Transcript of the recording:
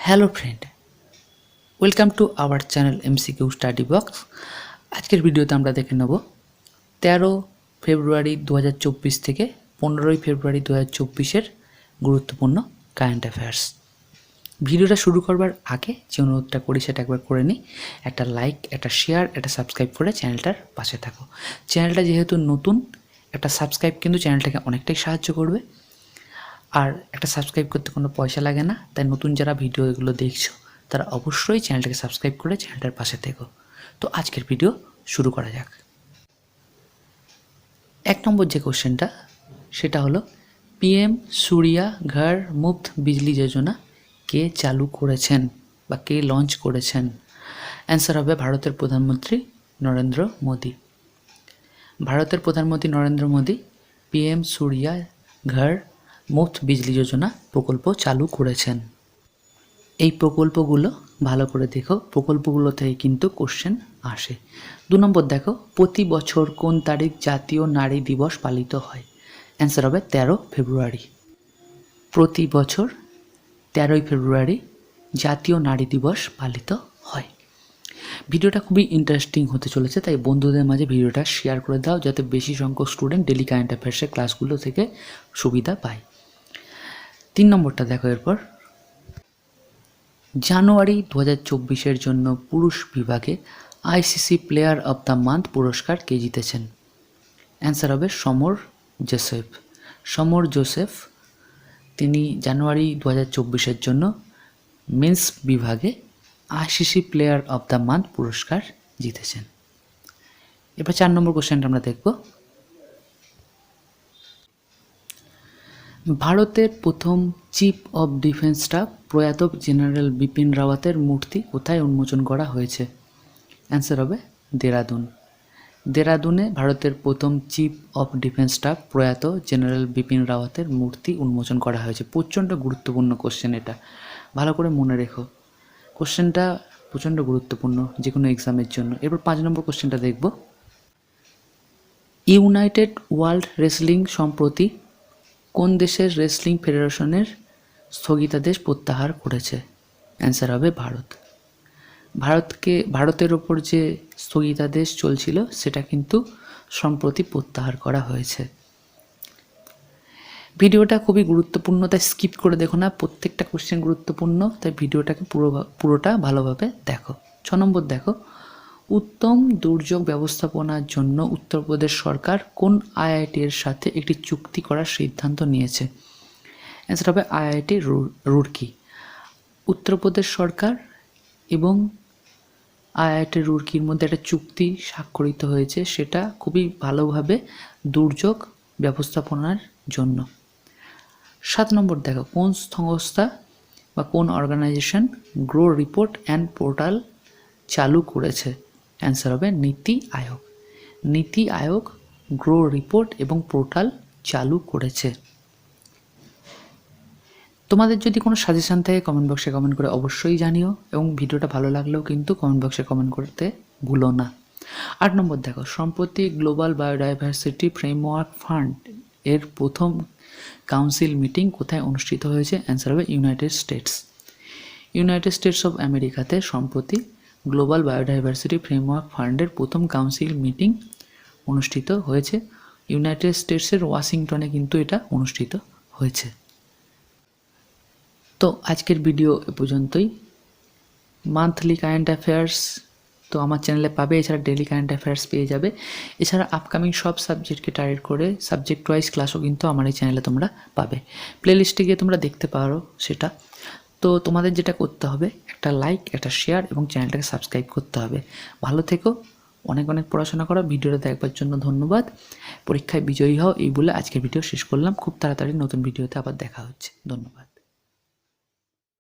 Hello friend, welcome to our channel MCQ study box. আজকের ভিডিওতে আমরা দেখে নেব 13 ফেব্রুয়ারি 2024 থেকে 15 ফেব্রুয়ারি 2024-এর গুরুত্বপূর্ণ কারেন্ট অ্যাফেয়ার্স। ভিডিওটা শুরু করবার আগে যে অনুরোধটা করি সেটা একবার করে নিই। একটা লাইক, একটা শেয়ার, একটা সাবস্ক্রাইব করে চ্যানেলটার পাশে থাকো। চ্যানেলটা যেহেতু নতুন, একটা সাবস্ক্রাইব কিন্তু চ্যানেলটাকে অনেকটাই সাহায্য করবে। আর একটা সাবস্ক্রাইব করতে কোনো পয়সা লাগে না, তাই নতুন যারা ভিডিওগুলো দেখছো তারা অবশ্যই চ্যানেলটাকে সাবস্ক্রাইব করে চ্যানেলটার পাশে থেকো। তো আজকের ভিডিও শুরু করা যাক। 1 নম্বর যে কোশ্চেনটা সেটা হলো পিএম সূর্যা ঘর মুফত বিজলি যোজনা কে চালু করেছেন বা কে লঞ্চ করেছেন? অ্যান্সার হবে ভারতের প্রধানমন্ত্রী নরেন্দ্র মোদী। ভারতের প্রধানমন্ত্রী নরেন্দ্র মোদী পিএম সূর্যা ঘর মুফত বিজলি যোজনা প্রকল্প চালু করেছেন। এই প্রকল্পগুলো ভালো করে দেখো, প্রকল্পগুলো থেকে কিন্তু কোশ্চেন আসে। 2 নম্বর দেখো, প্রতি বছর কোন তারিখ জাতীয় নারী দিবস পালিত হয়? অ্যান্সার হবে 13 ফেব্রুয়ারি। প্রতি বছর 13 ফেব্রুয়ারি জাতীয় নারী দিবস পালিত হয়। ভিডিওটা খুবই ইন্টারেস্টিং হতে চলেছে, তাই বন্ধুদের মাঝে ভিডিওটা শেয়ার করে দাও যাতে বেশি সংখ্যক স্টুডেন্ট ডেলি কারেন্ট অ্যাফেয়ার্সের ক্লাসগুলো থেকে সুবিধা পায়। 3 নম্বরটা দেখো, এরপর জানুয়ারি 2024-এর জন্য পুরুষ বিভাগে ICC player of the month পুরস্কার কে জিতেছেন? অ্যান্সার হবে সমর জোসেফ। সমর জোসেফ তিনি জানুয়ারি 2024-এর জন্য মেন্স বিভাগে ICC player of the month পুরস্কার জিতেছেন। এবার 4 নম্বর কোশ্চেনটা আমরা দেখব। ভারতের প্রথম চিফ অব ডিফেন্স স্টাফ প্রয়াত জেনারেল বিপিন রাওয়াতের মূর্তি কোথায় উন্মোচন করা হয়েছে? অ্যান্সার হবে দেরাদুন। দেরাদুনে ভারতের প্রথম চিফ অফ ডিফেন্স স্টাফ প্রয়াত জেনারেল বিপিন রাওয়াতের মূর্তি উন্মোচন করা হয়েছে। প্রচণ্ড গুরুত্বপূর্ণ কোশ্চেন, এটা ভালো করে মনে রেখো। কোশ্চেনটা প্রচণ্ড গুরুত্বপূর্ণ যে কোনো এক্সামের জন্য। এরপর 5 নম্বর কোশ্চেনটা দেখব। ইউনাইটেড ওয়ার্ল্ড রেসলিং সম্প্রতি কোন দেশের রেসলিং ফেডারেশনের স্থগিতাদেশ প্রত্যাহার করেছে? অ্যান্সার হবে ভারত। ভারতের ওপর যে স্থগিতাদেশ চলছিল সেটা কিন্তু সম্প্রতি প্রত্যাহার করা হয়েছে। ভিডিওটা খুবই গুরুত্বপূর্ণ, তাই স্কিপ করে দেখো না, প্রত্যেকটা কোশ্চেন গুরুত্বপূর্ণ, তাই ভিডিওটাকে পুরোটা ভালোভাবে দেখো। 6 নম্বর দেখো, উত্তম দুর্যোগ ব্যবস্থাপনার জন্য উত্তরপ্রদেশ সরকার কোন আইআইটি এর সাথে একটি চুক্তি করার সিদ্ধান্ত নিয়েছে? অ্যান্সার হবে আইআইটি রুড়কি। উত্তরপ্রদেশ সরকার এবং আইআইটি রুড়কির মধ্যে একটা চুক্তি স্বাক্ষরিত হয়েছে, সেটা খুবই ভালোভাবে দুর্যোগ ব্যবস্থাপনার জন্য। 7 নম্বর দেখো, কোন সংস্থা বা কোন organisation grow report and portal চালু করেছে? অ্যান্সার হবে নীতি আয়োগ। নীতি আয়োগ গ্রো রিপোর্ট এবং পোর্টাল চালু করেছে। তোমাদের যদি কোনো সাজেশান থাকে কমেন্ট বক্সে কমেন্ট করে অবশ্যই জানিও, এবং ভিডিওটা ভালো লাগলেও কিন্তু কমেন্ট বক্সে কমেন্ট করতে ভুলো না। 8 নম্বর দেখো, সম্প্রতি গ্লোবাল বায়োডাইভার্সিটি ফ্রেমওয়ার্ক ফান্ড এর প্রথম কাউন্সিল মিটিং কোথায় অনুষ্ঠিত হয়েছে? অ্যান্সার হবে United states. United states of আমেরিকাতে সম্প্রতি গ্লোবাল বায়োডাইভার্সিটি ফ্রেমওয়ার্ক ফান্ডের প্রথম কাউন্সিল মিটিং অনুষ্ঠিত হয়েছে। ইউনাইটেড স্টেটসের ওয়াশিংটনে কিন্তু এটা অনুষ্ঠিত হয়েছে। তো আজকের ভিডিও এ পর্যন্তই। মান্থলি কারেন্ট অ্যাফেয়ার্স তো আমার চ্যানেলে পাবে, এছাড়া ডেলি কারেন্ট অ্যাফেয়ার্স পেয়ে যাবে। এছাড়া আপকামিং সব সাবজেক্টকে টার্গেট করে সাবজেক্ট ওয়াইজ ক্লাসও কিন্তু আমার এই চ্যানেলে তোমরা পাবে। প্লেলিস্টে গিয়ে তোমরা দেখতে পারো সেটা। তো তোমাদের যেটা করতে হবে, একটা লাইক, একটা শেয়ার এবং চ্যানেলটাকে সাবস্ক্রাইব করতে হবে। ভালো থেকো, অনেক অনেক পড়াশোনা করো। ভিডিওটা দেখবার জন্য ধন্যবাদ। পরীক্ষায় বিজয়ী হও, এই বলে আজকের ভিডিও শেষ করলাম। খুব তাড়াতাড়ি নতুন ভিডিওতে আবার দেখা হচ্ছে। ধন্যবাদ।